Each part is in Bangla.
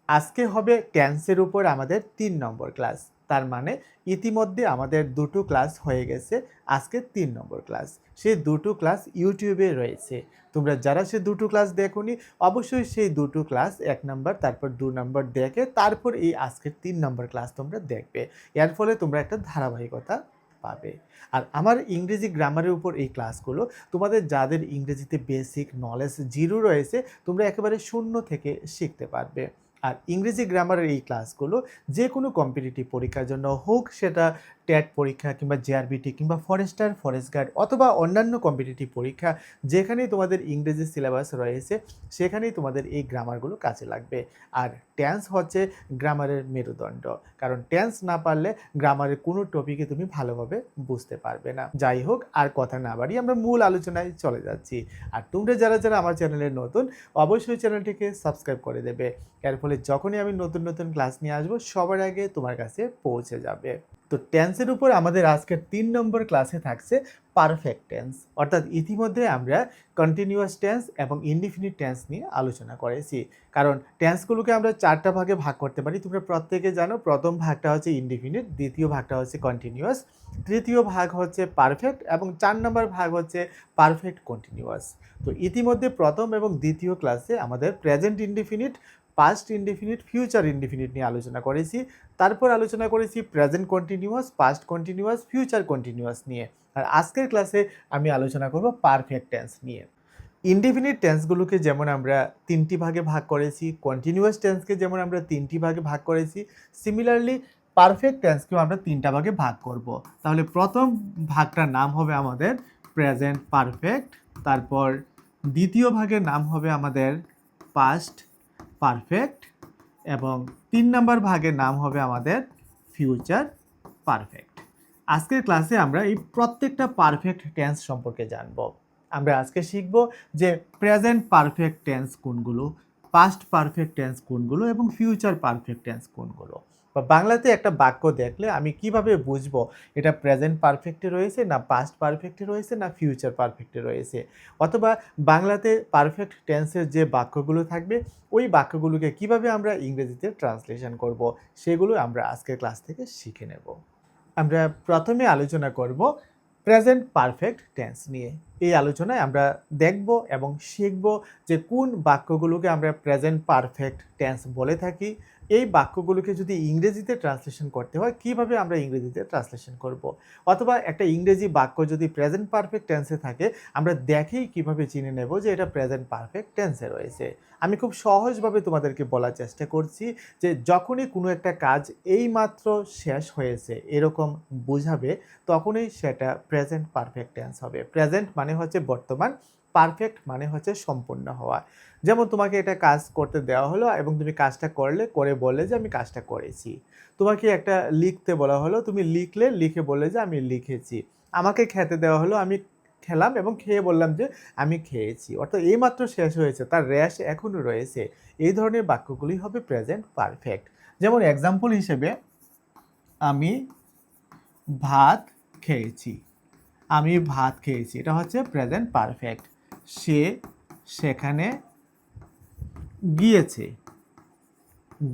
আজকে হবে টেন্সের উপর আমাদের ৩ নম্বর ক্লাস। তার মানে ইতিমধ্যে আমাদের দুটো ক্লাস হয়ে গেছে। আজকে ৩ নম্বর ক্লাস। সেই দুটো ক্লাস ইউটিউবে রয়েছে। তোমরা যারা সে দুটো ক্লাস দেখোনি, অবশ্যই সেই দুটো ক্লাস ১ নাম্বার তারপর ২ নাম্বার দেখে তারপর এই আজকের ৩ নম্বর ক্লাস তোমরা দেখবে। এর ফলে তোমরা একটা ধারাবাহিকতা পাবে। আর আমার ইংরেজি গ্রামারের উপর এই ক্লাসগুলো তোমাদের যাদের ইংরেজিতে বেসিক নলেজ 0 রয়েছে, তোমরা একেবারে ০ থেকে শিখতে পারবে। আর ইংরেজি গ্রামারের এই ক্লাসগুলো যে কোনো কম্পিটিটিভ পরীক্ষার জন্য হোক, সেটা টেট পরীক্ষা কিংবা জেআরবিটি কিংবা ফরেস্টার, ফরেস্ট গার্ড অথবা অন্যান্য কম্পিটিটিভ পরীক্ষা, যেখানেই তোমাদের ইংরেজি সিলেবাস রয়েছে সেখানেই তোমাদের এই গ্রামারগুলো কাজে লাগবে। আর টেন্স হচ্ছে গ্রামারের মেরুদণ্ড, কারণ টেন্স না পারলে গ্রামারের কোনো টপিকে তুমি ভালোভাবে বুঝতে পারবে না। যাই হোক, আর কথা না বাড়িয়ে আমরা মূল আলোচনায় চলে যাচ্ছি। আর তোমরা যারা যারা আমার চ্যানেলে নতুন, অবশ্যই চ্যানেলটিকে সাবস্ক্রাইব করে দেবে। এর ফলে যখনই আমি নতুন নতুন ক্লাস নিয়ে আসবো সবার আগে তোমার কাছে পৌঁছে যাবে। তো টেন্সের উপর আমাদের আজকের ৩ নম্বর ক্লাসে থাকছে পারফেক্ট টেন্স। অর্থাৎ ইতিমধ্যে আমরা কন্টিনিউয়াস টেন্স এবং ইনডিফিনিট টেন্স নিয়ে আলোচনা করেছি। কারণ টেন্সগুলোকে আমরা 4টা ভাগে ভাগ করতে পারি। তোমরা প্রত্যেকে জানো, প্রথম ভাগটা হচ্ছে ইনডিফিনিট, দ্বিতীয় ভাগটা হচ্ছে কন্টিনিউয়াস, তৃতীয় ভাগ হচ্ছে পারফেক্ট এবং 4 নম্বর ভাগ হচ্ছে পারফেক্ট কন্টিনিউয়াস। তো ইতিমধ্যে প্রথম এবং দ্বিতীয় ক্লাসে আমাদের present indefinite, past indefinite, future indefinite নিয়ে আলোচনা করেছি। তারপর আলোচনা করেছি present continuous, past continuous, future continuous নিয়ে। আর আজকের ক্লাসে আমি আলোচনা করব পারফেক্ট টেন্স নিয়ে। ইনডিফিনিট টেন্সগুলোকে যেমন আমরা 3টি ভাগে ভাগ করেছি, কন্টিনিউয়াস টেন্সকে যেমন আমরা 3টি ভাগে ভাগ করেছি, সিমিলারলি পারফেক্ট টেন্সকেও আমরা 3টা ভাগে ভাগ করব। তাহলে প্রথম ভাগটার নাম হবে আমাদের প্রেজেন্ট পারফেক্ট, তারপর দ্বিতীয় ভাগের নাম হবে আমাদের পাস্ট পারফেক্ট এবং 3 নম্বর ভাগের নাম হবে আমাদের ফিউচার পারফেক্ট। আজকের ক্লাসে আমরা এই প্রত্যেকটা পারফেক্ট টেন্স সম্পর্কে জানব। আমরা আজকে শিখব যে প্রেজেন্ট পারফেক্ট টেন্স কোনগুলো, পাস্ট পারফেক্ট টেন্স কোনগুলো এবং ফিউচার পারফেক্ট টেন্স কোনগুলো। বা বাংলাতে একটা বাক্য দেখলে আমি কিভাবে বুঝবো এটা প্রেজেন্ট পারফেক্টে রয়েছে না পাস্ট পারফেক্টে রয়েছে না ফিউচার পারফেক্টে রয়েছে, অথবা বাংলাতে পারফেক্ট টেন্সের যে বাক্যগুলো থাকবে ওই বাক্যগুলোকে কিভাবে আমরা ইংরেজিতে ট্রান্সলেশন করব, সেগুলো আমরা আজকের ক্লাস থেকে শিখে নেব। আমরা প্রথমে আলোচনা করব প্রেজেন্ট পারফেক্ট টেন্স নিয়ে। এই আলোচনায় আমরা দেখব এবং শিখব যে কোন বাক্যগুলোকে আমরা প্রেজেন্ট পারফেক্ট টেন্স বলে থাকি। এই বাক্যগুলোকে যদি ইংরেজিতে ট্রান্সলেশন করতে হয় কিভাবে আমরা ইংরেজিতে ট্রান্সলেশন করব, অথবা একটা ইংরেজি বাক্য যদি প্রেজেন্ট পারফেক্ট টেন্সে থাকে আমরা দেখেই কিভাবে চিনে নেব যে এটা প্রেজেন্ট পারফেক্ট টেন্সে রয়েছে। আমি খুব সহজভাবে তোমাদেরকে বলার চেষ্টা করছি যে যখনই কোনো একটা কাজ এইমাত্র শেষ হয়েছে এরকম বোঝাবে, তখনই সেটা প্রেজেন্ট পারফেক্ট টেন্স হবে। প্রেজেন্ট মানে হচ্ছে বর্তমান, পারফেক্ট মানে হচ্ছে সম্পূর্ণ হওয়া। যেমন তোমাকে এটা কাজ করতে দেওয়া হলো এবং তুমি কাজটা করলে, করে বললে যে আমি কাজটা করেছি। তোমাকে একটা লিখতে বলা হলো, তুমি লিখলে, লিখে বললে যে আমি লিখেছি। আমাকে খেতে দেওয়া হলো, আমি খেলাম এবং খেয়ে বললাম যে আমি খেয়েছি। অর্থাৎ এইমাত্র শেষ হয়েছে, তার রেশ এখনও রয়েছে। এই ধরনের বাক্যগুলি হবে প্রেজেন্ট পারফেক্ট। যেমন এক্সাম্পল হিসেবে আমি ভাত খেয়েছি, আমি ভাত খেয়েছি, এটা হচ্ছে প্রেজেন্ট পারফেক্ট। সে সেখানে গিয়েছে,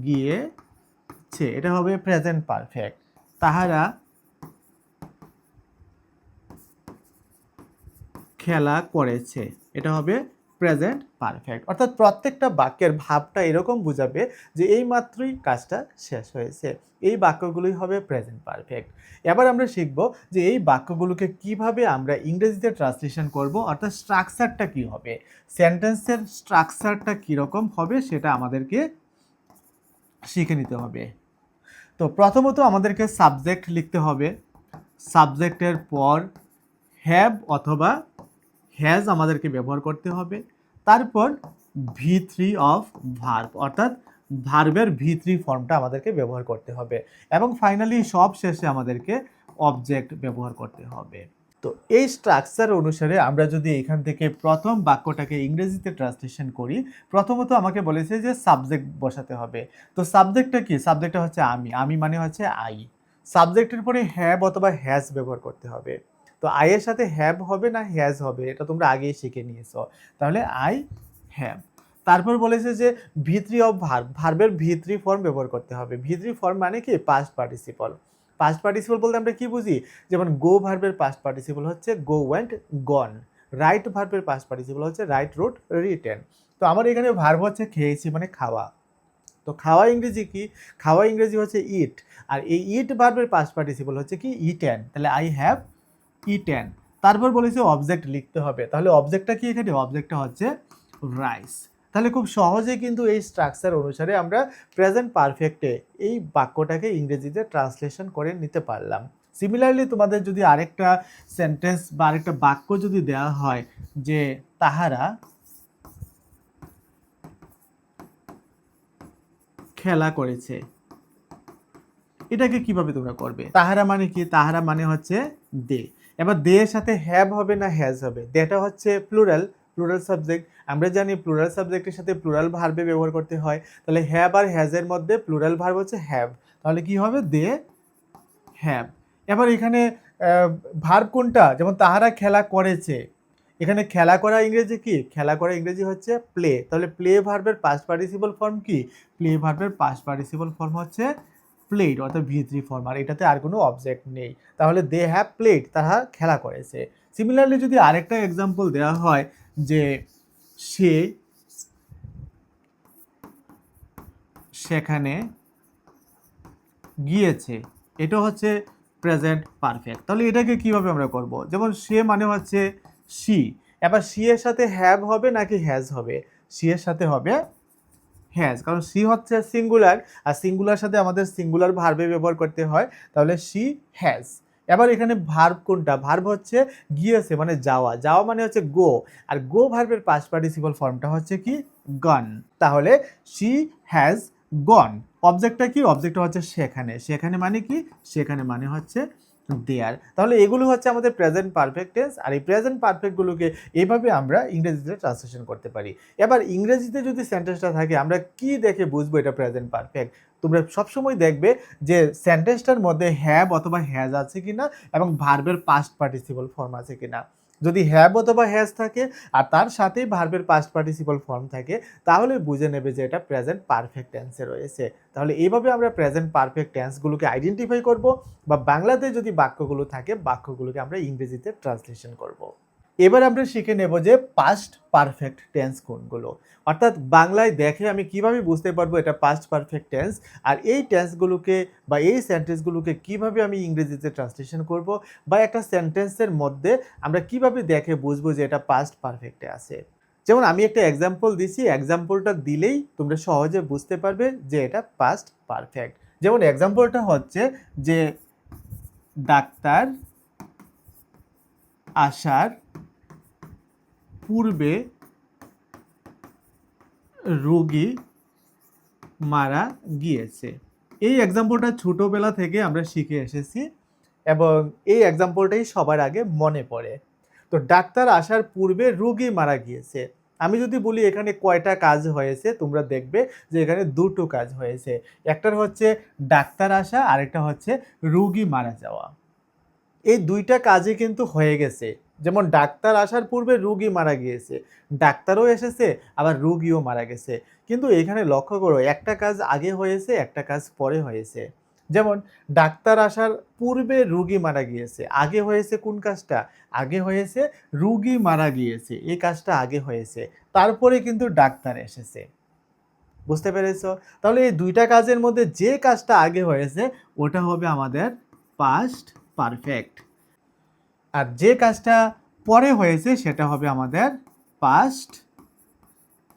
গিয়েছে, এটা হবে প্রেজেন্ট পারফেক্ট। তাহারা খেলা করেছে, এটা হবে প্রেজেন্ট পারফেক্ট। অর্থাৎ প্রত্যেকটা বাক্যের ভাবটা এরকম বোঝাবে যে এই মাত্রই কাজটা শেষ হয়েছে। এই বাক্যগুলোই হবে প্রেজেন্ট পারফেক্ট। এবার আমরা শিখব যে এই বাক্যগুলোকে কিভাবে আমরা ইংরেজিতে ট্রান্সলেশন করব, অর্থাৎ স্ট্রাকচারটা কি হবে, সেন্টেন্সের স্ট্রাকচারটা কীরকম হবে সেটা আমাদেরকে শিখে নিতে হবে। তো প্রথমত আমাদেরকে সাবজেক্ট লিখতে হবে। সাবজেক্টের পর হ্যাভ অথবা হ্যাজ আমাদেরকে ব্যবহার করতে হবে। তারপর V3 অফ ভার্ব, অর্থাৎ ভার্বের V3 ফর্মটা আমাদেরকে ব্যবহার করতে হবে এবং ফাইনালি সব শেষে আমাদেরকে অবজেক্ট ব্যবহার করতে হবে। তো এই স্ট্রাকচার অনুসারে আমরা যদি এখান থেকে প্রথম বাক্যটাকে ইংরেজিতে ট্রান্সলেশন করি, প্রথমত আমাকে বলেছে যে সাবজেক্ট বসাতে হবে। তো সাবজেক্টটা কি? সাবজেক্টটা হচ্ছে আমি, আমি মানে হচ্ছে আই। সাবজেক্টের পরে হ্যাভ অথবা হ্যাজ ব্যবহার করতে হবে। তো আই এর সাথে হ্যাভ হবে না হ্যাজ হবে, এটা তোমরা আগেই শিখে নিয়েছো। তাহলে আই হ্যাভ। তারপর বলেছে যে ভি3 অফ ভার্ব, ভার্বের ভি3 ফর্ম ব্যবহার করতে হবে। ভি3 ফর্ম মানে কি? Past participle. পাস্ট পার্টিসিপল বলতে আমরা কি বুঝি? যেমন গো ভার্বের পাস্ট পার্টিসিপল হচ্ছে গো ওয়েন্ট গন, রাইট ভার্বের পাস্ট পার্টিসিপল হচ্ছে রাইট রোট রিটেন। তো আমার এখানে ভার্ব হচ্ছে খেয়েছি মানে খাওয়া। তো খাওয়া ইংরেজি কি? খাওয়া ইংরেজি হচ্ছে ইট, আর এই ইট ভার্বের পাস্ট পার্টিসিপল হচ্ছে কি? ইটেন। তাহলে আই হ্যাভ ইটেন। তারপর বলেছে অবজেক্ট লিখতে হবে, তাহলে অবজেক্টটা কি এখানে? অবজেক্টটা হচ্ছে রাইস। তাহলে খুব সহজেই কিন্তু এই স্ট্রাকচার অনুসারে আমরা প্রেজেন্ট পারফেক্টে এই বাক্যটাকে ইংরেজিতে ট্রান্সলেশন করে নিতে পারলাম। সিমিলারলি তোমাদের যদি আরেকটা সেন্টেন্স বা আরেকটা বাক্য যদি দেওয়া হয় যে তাহারা খেলা করেছে, এটাকে কিভাবে তোমরা করবে? তাহারা মানে কি? তাহারা মানে হচ্ছে দে। এবার দে এর সাথে হ্যাভ হবে না হ্যাজ হবে? দেটা হচ্ছে প্লুরাল, প্লুরাল সাবজেক্ট। আমরা জানি প্লুরাল সাবজেক্টের সাথে প্লুরাল ভার্বে ব্যবহার করতে হয়। তাহলে হ্যাভ আর হ্যাজের মধ্যে প্লুরাল ভার্ব হচ্ছে হ্যাভ, তাহলে কি হবে? They have. এবার এখানে ভার্ব কোনটা? যেমন তাহারা খেলা করেছে, এখানে খেলা করা ইংরেজি কি? খেলা করা ইংরেজি হচ্ছে প্লে। তাহলে প্লে ভার্বের পাস্ট পার্টিসিপল ফর্ম কি? প্লে ভার্বের পাস্ট পার্টিসিপল ফর্ম হচ্ছে প্লেড, অর্থাৎ ভি3 ফর্ম, আর এটাতে আর কোনো অবজেক্ট নেই। তাহলে দে হ্যাভ প্লেড, তারা খেলা করেছে। সিমিলারলি যদি আরেকটা এক্সাম্পল দেওয়া হয় যে সে সেখানে গিয়েছে, এটা হচ্ছে প্রেজেন্ট পারফেক্ট। তাহলে এটাকে কিভাবে আমরা করব? যেমন সে মানে হচ্ছে সি, এবার সি এর সাথে হ্যাভ হবে নাকি হ্যাজ হবে? সি এর সাথে হবে হ্যাজ, কারণ সি হচ্ছে সিঙ্গুলার, আর সিঙ্গুলার সাথে আমাদের সিঙ্গুলার ভার্বে ব্যবহার করতে হয়, তাহলে সি হ্যাজ। এবার এখানে ভার্ব কোনটা? ভার্ব হচ্ছে গিয়েছে মানে যাওয়া, যাওয়া মানে হচ্ছে গো, আর গো ভার্বের পাস্ট পার্টিসিপল ফর্মটা হচ্ছে কি? গন। তাহলে সি হ্যাজ গন। অবজেক্টটা কি? অবজেক্টটা হচ্ছে সেখানে, সেখানে মানে কি? সেখানে মানে হচ্ছে দেয়ার। তাহলে এগুলো হচ্ছে আমাদের প্রেজেন্ট পারফেক্ট টেন্স, আর এই প্রেজেন্ট পারফেক্টগুলোকে এইভাবে আমরা ইংরেজিতে ট্রান্সলেশন করতে পারি। এবার ইংরেজিতে যদি সেন্টেন্সটা থাকে আমরা কি দেখে বুঝবো এটা প্রেজেন্ট পারফেক্ট? তোমরা সবসময় দেখবে যে সেন্টেন্সটার মধ্যে হ্যাভ অথবা হ্যাজ আছে কিনা এবং ভার্বের পাস্ট পার্টিসিপল ফর্ম আছে কিনা। যদি হ্যাভ অথবা হ্যাজ থাকে আর তার সাথেই ভার্বের পাস্ট পার্টিসিপল ফর্ম থাকে, তাহলে বুঝে নেবে যে এটা প্রেজেন্ট পারফেক্ট টেন্সে রয়েছে। তাহলে এইভাবে আমরা প্রেজেন্ট পারফেক্ট টেন্সগুলোকে আইডেন্টিফাই করব, বা বাংলাতে যদি বাক্যগুলো থাকে বাক্যগুলোকে আমরা ইংরেজিতে ট্রান্সলেশন করব। এবার আমরা শিখে নেব যে পাস্ট পারফেক্ট টেন্স কোনগুলো, অর্থাৎ বাংলায় দেখে আমি কিভাবে বুঝতে পারবো এটা পাস্ট পারফেক্ট টেন্স, আর এই টেন্সগুলোকে বা এই সেন্টেন্সগুলোকে কিভাবে আমি ইংরেজিতে ট্রান্সলেশন করব, বা একটা সেন্টেন্সের মধ্যে আমরা কিভাবে দেখে বুঝবো যে এটা পাস্ট পারফেক্টে আছে। যেমন আমি একটা এক্সাম্পল দিছি, এক্সাম্পলটা দিলেই তোমরা সহজে বুঝতে পারবে যে এটা পাস্ট পারফেক্ট। যেমন এক্সাম্পলটা হচ্ছে যে ডাক্তার আসার পূর্বে রোগী মারা গিয়েছে। এই এক্সাম্পলটা ছোটোবেলা থেকে আমরা শিখে এসেছি এবং এই এক্সাম্পলটাই সবার আগে মনে পড়ে। তো ডাক্তার আসার পূর্বে রোগী মারা গিয়েছে। আমি যদি বলি এখানে কয়টা কাজ হয়েছে, তোমরা দেখবে যে এখানে দুটো কাজ হয়েছে। একটার হচ্ছে ডাক্তার আসা, আরেকটা হচ্ছে রোগী মারা যাওয়া। এই দুইটা কাজই কিন্তু হয়ে গেছে। যেমন ডাক্তার আসার পূর্বে রোগী মারা গিয়েছে, ডাক্তারও এসেছে আবার রোগীও মারা গেছে। কিন্তু এখানে লক্ষ্য করো একটা কাজ আগে হয়েছে একটা কাজ পরে হয়েছে। যেমন ডাক্তার আসার পূর্বে রোগী মারা গিয়েছে, আগে হয়েছে কোন কাজটা? আগে হয়েছে রোগী মারা গিয়েছে, এই কাজটা আগে হয়েছে, তারপরে কিন্তু ডাক্তার এসেছে। বুঝতে পেরেছো? তাহলে এই দুইটা কাজের মধ্যে যে কাজটা আগে হয়েছে ওটা হবে আমাদের পাস্ট পারফেক্ট, আর যে কাজটা পরে হয়েছে সেটা হবে আমাদের পাস্ট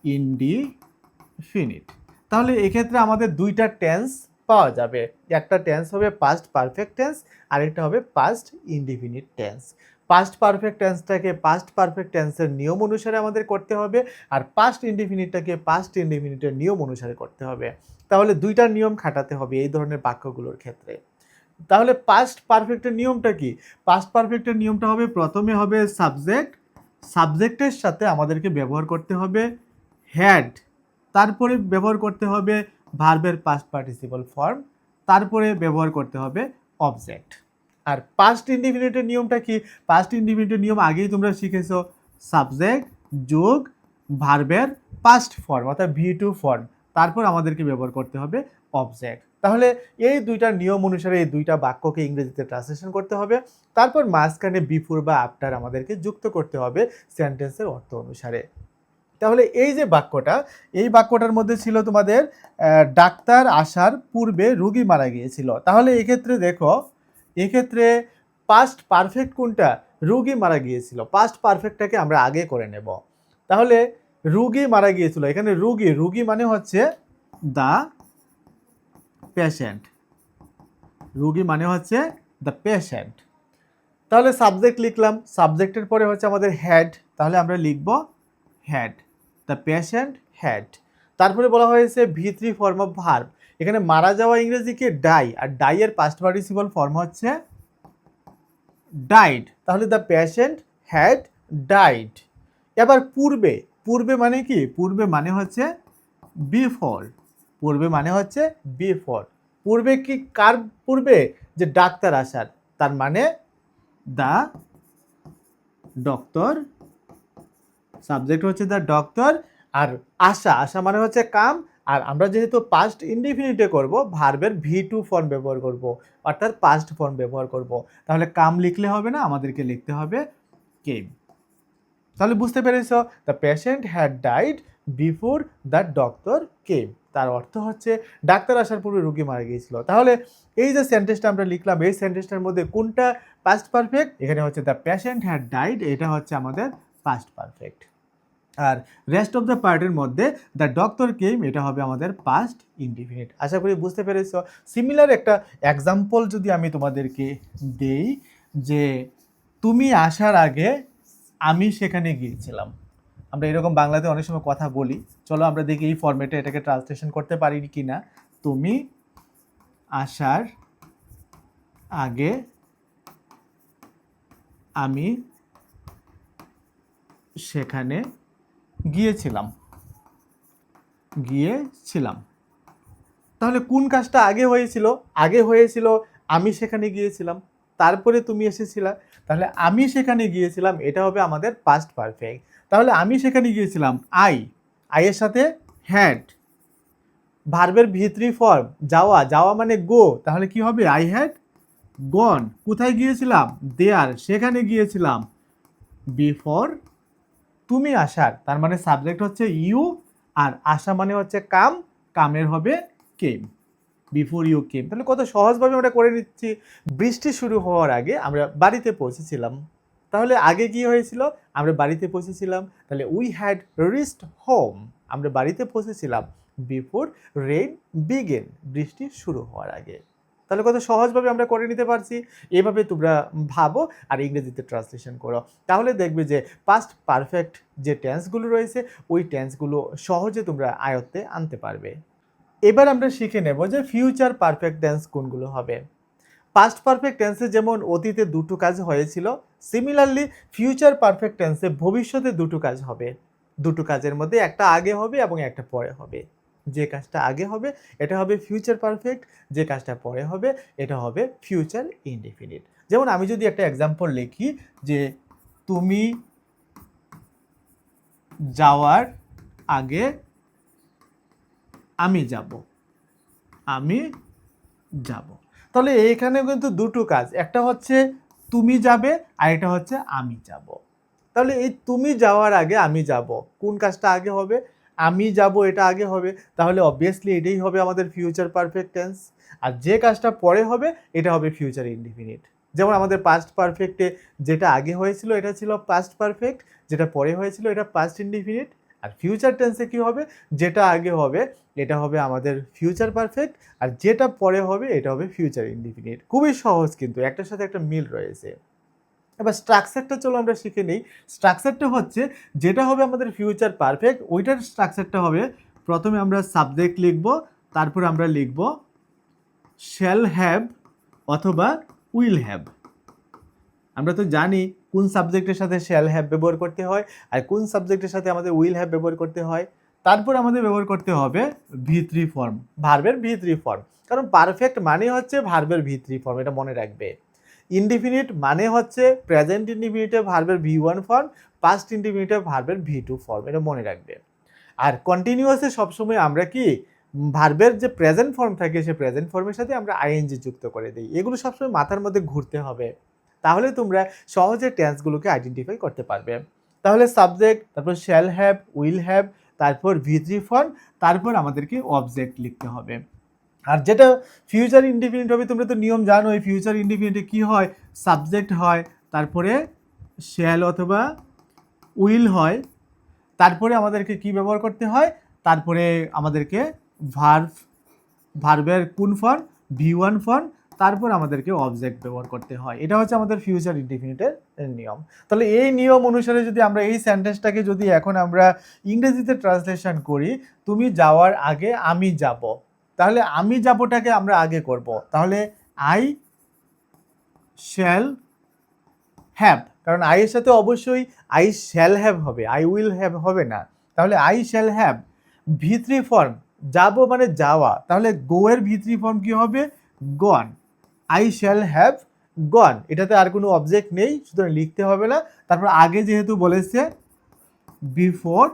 ইনডিফিনিট। তাহলে এক্ষেত্রে আমাদের দুইটা টেন্স পাওয়া যাবে, একটা টেন্স হবে পাস্ট পারফেক্ট টেন্স, আরেকটা হবে past indefinite tense. Past perfect টেন্সটাকে পাস্ট পারফেক্ট টেন্সের নিয়ম অনুসারে আমাদের করতে হবে, আর পাস্ট ইনডিফিনিটটাকে পাস্ট ইনডিফিনিটের নিয়ম অনুসারে করতে হবে। তাহলে দুইটার নিয়ম খাটাতে হবে এই ধরনের বাক্যগুলোর ক্ষেত্রে। তাহলে পাস্ট পারফেক্টের নিয়মটা কি? পাস্ট পারফেক্টের নিয়মটা হবে প্রথমে হবে সাবজেক্ট, সাবজেক্টের সাথে আমাদেরকে ব্যবহার করতে হবে হ্যাড, তারপরে ব্যবহার করতে হবে ভার্বের পাস্ট পার্টিসিপল ফর্ম, তারপরে ব্যবহার করতে হবে অবজেক্ট। আর পাস্ট ইনডিফিনিটের নিয়মটা কি? পাস্ট ইনডিফিনিটের নিয়ম আগেই তোমরা শিখেছো, সাবজেক্ট যোগ ভার্বের পাস্ট ফর্ম অর্থাৎ V2 ফর্ম, তারপর আমাদেরকে ব্যবহার করতে হবে অবজেক্ট। তাহলে এই দুইটা নিয়ম অনুসারে এই দুইটা বাক্যকে ইংরেজিতে ট্রান্সলেশন করতে হবে, তারপর মাঝখানে বিফোর বা আফটার আমাদেরকে যুক্ত করতে হবে সেন্টেন্সের অর্থ অনুসারে। তাহলে এই যে বাক্যটা, এই বাক্যটার মধ্যে ছিল তোমাদের ডাক্তার আসার পূর্বে রোগী মারা গিয়েছিল। তাহলে এক্ষেত্রে দেখো, এক্ষেত্রে পাস্ট পারফেক্ট কোনটা? রোগী মারা গিয়েছিল। পাস্ট পারফেক্টটাকে আমরা আগে করে নেব। তাহলে রোগী মারা গিয়েছিল, এখানে রোগী, রোগী মানে হচ্ছে দ্য পেশেন্ট, রোগী মানে হচ্ছে দ্য পেশেন্ট। তাহলে সাবজেক্ট লিখলাম, সাবজেক্টের পরে হচ্ছে আমাদের হ্যাড, তাহলে আমরা লিখব হ্যাড, দ্য পেশেন্ট হ্যাড। তারপরে বলা হয়েছে V3 ফর্ম অফ ভার্ব, এখানে মারা যাওয়া ইংরেজিকে ডাই, আর ডাই এর পাস্ট পার্টিসিপল ফর্ম হচ্ছে ডাইড, তাহলে দ্য পেশেন্ট হ্যাড ডাইড। এবার পূর্বে, পূর্বে মানে কি? পূর্বে মানে হচ্ছে বিফোর, পূর্বে মানে হচ্ছে বিফোর। পূর্বে কি কার পূর্বে? যে ডাক্তার আসার, তার মানে দ্য ডক্টর, সাবজেক্ট হচ্ছে দ্য ডক্টর, আর আসা, আসা মানে হচ্ছে কাম, আর আমরা যেহেতু পাস্ট ইনডিফিনিটে করব, ভার্বের V2 ফর্ম ব্যবহার করব, অর্থাৎ পাস্ট ফর্ম ব্যবহার করব। তাহলে কাম লিখলে হবে না, আমাদেরকে লিখতে হবে কেম। তাহলে বুঝতে পেরেছো, the patient had died before the doctor came, তার অর্থ হচ্ছে ডাক্তার আসার পূর্বে রোগী মারা গিয়েছিল। তাহলে এই যে সেন্টেন্সটা আমরা লিখলাম, এই সেন্টেন্সটার মধ্যে কোনটা পাস্ট পারফেক্ট? এখানে হচ্ছে দ্য পেশেন্ট হ্যাড ডাইড, এটা হচ্ছে আমাদের পাস্ট পারফেক্ট। আর রেস্ট অফ দ্য পার্টের মধ্যে দ্য ডক্টর কেম, এটা হবে আমাদের পাস্ট ইনডিফিনিট। আশা করি বুঝতে পেরেছো। সিমিলার একটা এক্সাম্পল যদি আমি তোমাদেরকে দেই, যে তুমি আসার আগে আমি সেখানে গিয়েছিলাম। আমরা এরকম বাংলাতে অনেক সময় কথা বলি, চলো আমরা দেখি এই ফরম্যাটে এটাকে ট্রান্সলেশন করতে পারি কি না। তুমি আসার আগে আমি সেখানে গিয়েছিলাম, গিয়েছিলাম। তাহলে কোন কাজটা আগে হয়েছিল? আগে হয়েছিল আমি সেখানে গিয়েছিলাম, তারপরে তুমি এসেছিলা। তাহলে আমি সেখানে গিয়েছিলাম, এটা হবে আমাদের পাস্ট পারফেক্ট। তাহলে আমি সেখানে গিয়েছিলাম, আই, আইয়ের সাথে হ্যাড, ভার্বের V3 ফর্ম যাওয়া, যাওয়া মানে গো, তাহলে কি হবে? I had gone. কোথায় গিয়েছিলাম? দেয়ার, সেখানে গিয়েছিলাম। বিফোর তুমি আসার, তার মানে সাবজেক্ট হচ্ছে ইউ, আর আসা মানে হচ্ছে কাম, কামের হবে কেম, বিফোর ইউ কেম। তাহলে কত সহজভাবে আমরা করে নিচ্ছি। বৃষ্টি শুরু হওয়ার আগে আমরা বাড়িতে পৌঁছেছিলাম। তাহলে আগে কি হয়েছিল? আমরা বাড়িতে পৌঁছেছিলাম। তাহলে উই হ্যাড রিচড হোম, আমরা বাড়িতে পৌঁছেছিলাম বিফোর রেইন বিগেন, বৃষ্টি শুরু হওয়ার আগে। তাহলে কত সহজভাবে আমরা করে নিতে পারছি। এভাবে তোমরা ভাবো আর ইংরেজিতে ট্রান্সলেশন করো, তাহলে দেখবে যে পাস্ট পারফেক্ট যে টেন্সগুলো রয়েছে ওই টেন্সগুলো সহজে তোমরা আয়ত্তে আনতে পারবে। এবার আমরা শিখে নেব যে ফিউচার পারফেক্ট টেন্স কোনগুলো হবে। পাস্ট পারফেক্ট টেন্সে যেমন অতীতে দুটো কাজ হয়েছিল, সিমিলারলি ফিউচার পারফেক্ট টেন্সে ভবিষ্যতে দুটো কাজ হবে। দুটো কাজের মধ্যে একটা আগে হবে এবং একটা পরে হবে। যে কাজটা আগে হবে এটা হবে ফিউচার পারফেক্ট, যে কাজটা পরে হবে এটা হবে ফিউচার ইনডিফিনিট। যেমন আমি যদি একটা এক্সাম্পল লিখি যে তুমি যাওয়ার আগে আমি যাব, আমি যাব। তাহলে এইখানে কিন্তু দুটো কাজ, একটা হচ্ছে তুমি যাবে আর এটা হচ্ছে আমি যাব। তাহলে এই তুমি যাওয়ার আগে আমি যাব, কোন কাজটা আগে হবে? আমি যাব, এটা আগে হবে। তাহলে অবভিয়াসলি এটাই হবে আমাদের ফিউচার পারফেক্ট টেন্স। আর যে কাজটা পরে হবে এটা হবে ফিউচার ইনডিফিনিট। যেমন আমাদের পাস্ট পারফেক্টে যেটা আগে হয়েছিল এটা ছিল পাস্ট পারফেক্ট, যেটা পরে হয়েছিল এটা পাস্ট ইনডিফিনিট। আর ফিউচার টেন্সে কি হবে? যেটা আগে হবে এটা হবে আমাদের ফিউচার পারফেক্ট, আর যেটা পরে হবে এটা হবে ফিউচার ইনডিফিনিট। খুবই সহজ, কিন্তু একটার সাথে একটা মিল রয়েছে। এবার স্ট্রাকচারটা চলো আমরা শিখে নিই। স্ট্রাকচারটা হচ্ছে যেটা হবে আমাদের ফিউচার পারফেক্ট, ওইটার স্ট্রাকচারটা হবে প্রথমে আমরা সাবজেক্ট লিখব, তারপর আমরা লিখব শ্যাল হ্যাভ অথবা উইল হ্যাভ। আমরা তো জানি কোন সাবজেক্টের সাথে শ্যাল হ্যাভ ব্যবহার করতে হয় আর কোন সাবজেক্টের সাথে আমাদের উইল হ্যাভ ব্যবহার করতে হয়। তারপর আমাদের ব্যবহার করতে হবে V3 ফর্ম, ভার্বের V3 ফর্ম, কারণ পারফেক্ট মানে হচ্ছে ভার্বের V3 ফর্ম, এটা মনে রাখবে। ইনডিফিনিট মানে হচ্ছে প্রেজেন্ট ইনডিফিনিটে ভার্বের V1 ফর্ম, পাস্ট ইনডিফিনিটে ভার্বের V2 ফর্ম, এটা মনে রাখবে। আর কন্টিনিউয়াসে সবসময় আমরা কি ভার্বের যে প্রেজেন্ট ফর্ম থাকে সেই প্রেজেন্ট ফর্মের সাথে আমরা আইএনজি যুক্ত করে দিই। এগুলো সবসময় মাথার মধ্যে ঘুরতে হবে, তাহলে তোমরা সহজে টেন্সগুলোকে আইডেন্টিফাই করতে পারবে। তাহলে সাবজেক্ট, তারপর শ্যাল হ্যাভ, উইল হ্যাভ, তারপর V3 ফর্ম, তারপর আমাদেরকে অবজেক্ট লিখতে হবে। আর যেটা ফিউচার ইনডিফিনিট হবে, তোমরা তো নিয়ম জানো, এই ফিউচার ইনডিফিনিটে কি হয়, সাবজেক্ট হয়, তারপরে শ্যাল অথবা উইল হয়, তারপরে আমাদেরকে কি ব্যবহার করতে হয়, তারপরে আমাদেরকে ভার্বের কোন ফর্ম, V1 ফর্ম, তারপর আমাদেরকে অবজেক্ট ব্যবহার করতে হয়। এটা হচ্ছে আমাদের ফিউচার ইনডিফিনিটের নিয়ম। তাহলে এই নিয়ম অনুসারে যদি আমরা এই সেন্টেন্সটাকে যদি এখন আমরা ইংরেজিতে ট্রান্সলেশন করি, তুমি যাওয়ার আগে আমি যাব, তাহলে আমি যাবোটাকে আমরা আগে করব। তাহলে আই শ্যাল হ্যাভ, কারণ আই এর সাথে অবশ্যই আই শ্যাল হ্যাভ হবে, আই উইল হ্যাভ হবে না। তাহলে I shall have, V3 form, যাব মানে যাওয়া, তাহলে গো এর V3 ফর্ম কি হবে, গন। আই শ্যাল হ্যাভ গন, এটাতে আর কোনো অবজেক্ট নেই, সুতরাং লিখতে হবে না। তারপর আগে যেহেতু বলেছে বিফোর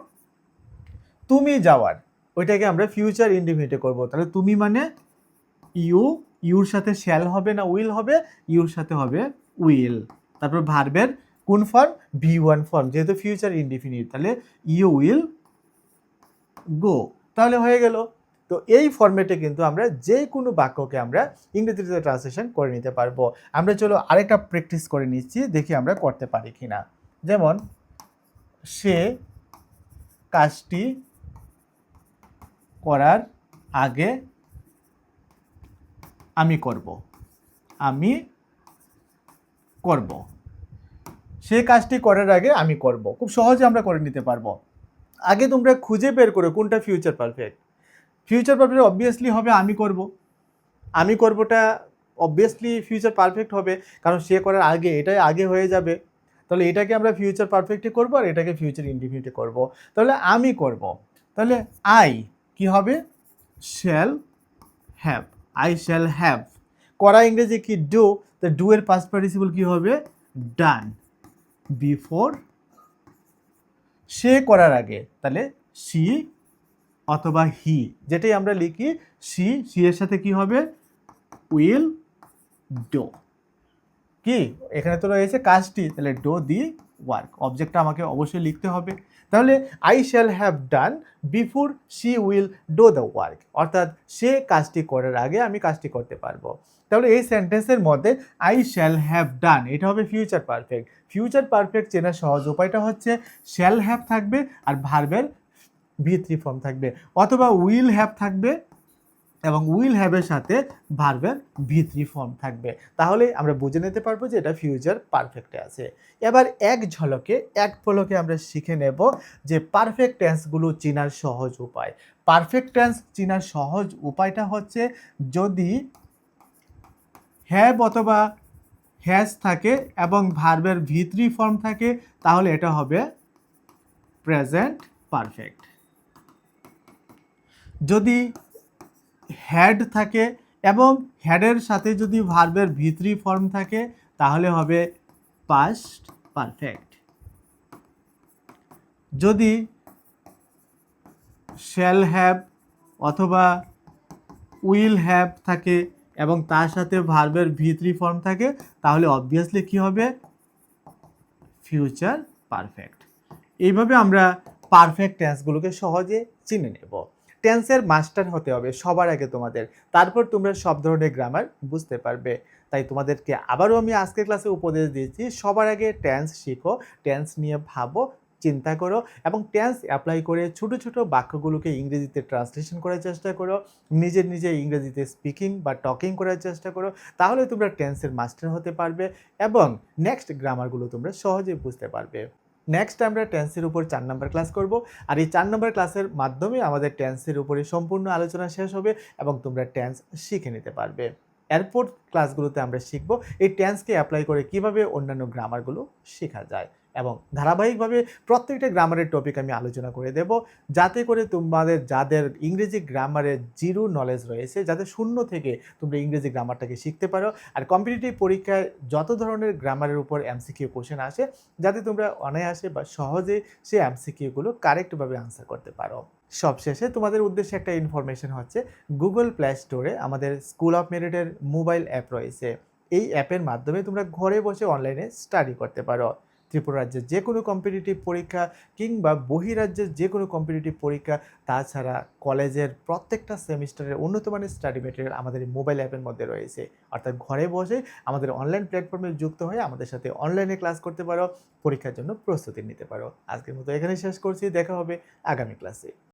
তুমি যাওয়ার, ওইটাকে আমরা ফিউচার ইনডিফিনিটে করব। তাহলে তুমি মানে ইউ, ইউর সাথে শ্যাল হবে না উইল হবে, ইউর সাথে হবে উইল। তারপর ভার্বের কোন ফর্ম, V1 ফর্ম, যেহেতু ফিউচার ইনডিফিনিট, তাহলে ইউ উইল গো, তাহলে হয়ে গেল। তো এই ফরম্যাটে কিন্তু আমরা যে কোনো বাক্যকে আমরা ইংরেজিতে ট্রান্সলেশন করে নিতে পারবো। আমরা চলো আরেকটা প্র্যাকটিস করে নিচ্ছি, দেখি আমরা করতে পারি কিনা। যেমন সে কাজটি করার আগে আমি করব, আমি করব, সে কাজটি করার আগে আমি করব, খুব সহজে আমরা করে নিতে পারবো। আগে তোমরা খুঁজে বের করো কোনটা future perfect. Future perfect obviously হবে আমি করব, আমি করবটা অবভিয়াসলি ফিউচার পারফেক্ট হবে, কারণ সে করার আগে, এটাই আগে হয়ে যাবে। তাহলে এটাকে আমরা ফিউচার পারফেক্টে করব, আর এটাকে ফিউচার ইনডিফিনিটে করব। তাহলে আমি করব, তাহলে আই কি হবে, shall have, I shall have. করা ইংরেজি কি ডু, তো ডু এর পাস্ট পার্টিসিপল কি হবে, ডান। বিফোর, সে করার আগে, তাহলে সি অথবা হি, যেটাই আমরা লিখি সি, সি এর সাথে কি হবে, উইল ডো। কি এখানে তো রয়েছে কাজটি, তাহলে ডো দি ওয়ার্ক, অবজেক্টটা আমাকে অবশ্যই লিখতে হবে। তাহলে I shall have done before she will do the work, অর্থাৎ সে কাজটি করার আগে আমি কাজটি করতে পারবো। তাহলে এই সেন্টেন্সের মধ্যে আই শ্যাল হ্যাভ ডান, এটা হবে ফিউচার পারফেক্ট। ফিউচার পারফেক্ট চেনার সহজ উপায়টা হচ্ছে শ্যাল হ্যাভ থাকবে আর ভার্বের V3 ফর্ম থাকবে, অথবা উইল হ্যাভ থাকবে এবং উইল হ্যাভের সাথে ভার্বের V3 ফর্ম থাকবে। তাহলে আমরা বুঝে নিতে পারবো যে এটা ফিউচার পারফেক্টে আছে। এবার এক ঝলকে, এক পলকে আমরা শিখে নেব যে পারফেক্ট টেন্সগুলো চেনার সহজ উপায়। পারফেক্ট টেন্স চেনার সহজ উপায়টা হচ্ছে, যদি হ্যাভ অথবা হ্যাজ থাকে এবং ভার্বের V3 ফর্ম থাকে, তাহলে এটা হবে প্রেজেন্ট পারফেক্ট। যদি হ্যাড থাকে এবং হ্যাডের সাথে যদি ভার্বের V3 ফর্ম থাকে, তাহলে হবে পাস্ট পারফেক্ট। যদি শ্যাল হ্যাভ অথবা উইল হ্যাভ থাকে এবং তার সাথে ভার্বের V3 ফর্ম থাকে, তাহলে অবভিয়াসলি কি হবে, ফিউচার পারফেক্ট। এইভাবে আমরা পারফেক্ট টেন্সগুলোকে সহজে চিনে নেব। টেন্সের মাস্টার হতে হবে সবার আগে তোমাদের, তারপর তোমরা সব ধরনের গ্রামার বুঝতে পারবে। তাই তোমাদেরকে আবারও আমি আজকের ক্লাসে উপদেশ দিয়েছি, সবার আগে টেন্স শিখো, টেন্স নিয়ে ভাবো, চিন্তা করো এবং টেন্স অ্যাপ্লাই করে ছোট ছোট বাক্যগুলোকে ইংরেজিতে ট্রান্সলেশন করার চেষ্টা করো, নিজে নিজে ইংরেজিতে স্পিকিং বা টকিং করার চেষ্টা করো। তাহলে তোমরা টেন্সের মাস্টার হতে পারবে এবং নেক্সট গ্রামারগুলো তোমরা সহজেই বুঝতে পারবে। নেক্সট আমরা টেন্সের উপর 4 নম্বর ক্লাস করব, আর এই 4 নম্বর ক্লাসের মাধ্যমে আমাদের টেন্সের উপরে সম্পূর্ণ আলোচনা শেষ হবে এবং তোমরা টেন্স শিখে নিতে পারবে। এরপর ক্লাসগুলোতে আমরা শিখব এই টেন্সকে অ্যাপ্লাই করে কিভাবে অন্যান্য গ্রামারগুলো শেখা যায়। এবং ধারাবাহিকভাবে প্রত্যেকটা গ্রামারের টপিক আমি আলোচনা করে দেব, যাতে করে তোমাদের যাদের ইংরেজি গ্রামারে জিরো নলেজ রয়েছে, যাতে শূন্য থেকে তোমরা ইংরেজি গ্রামারটাকে শিখতে পারো। আর কম্পিটিটিভ পরীক্ষায় যত ধরনের গ্রামারের উপর এমসিকিউ কোশ্চেন আসে, যাতে তোমরা অনায়াসে বা সহজে সেই এমসিকিউগুলো কারেক্টভাবে আনসার করতে পারো। সবশেষে তোমাদের উদ্দেশ্যে একটা ইনফরমেশন হচ্ছে, গুগল প্লে স্টোরে আমাদের স্কুল অফ মেরিটের মোবাইল অ্যাপ রয়েছে। এই অ্যাপের মাধ্যমে তোমরা ঘরে বসে অনলাইনে স্টাডি করতে পারো। ত্রিপুরা রাজ্যের যে কোনো কম্পিটিটিভ পরীক্ষা কিংবা বহিরাজ্যের যে কোনো কম্পিটিটিভ পরীক্ষা, তাছাড়া কলেজের প্রত্যেকটা সেমিস্টারের উন্নত মানের স্টাডি মেটেরিয়াল আমাদের এই মোবাইল অ্যাপের মধ্যে রয়েছে। অর্থাৎ ঘরে বসে আমাদের অনলাইন প্ল্যাটফর্মে যুক্ত হয়ে আমাদের সাথে অনলাইনে ক্লাস করতে পারো, পরীক্ষার জন্য প্রস্তুতি নিতে পারো। আজকের মতো এখানে শেষ করছি, দেখা হবে আগামী ক্লাসে।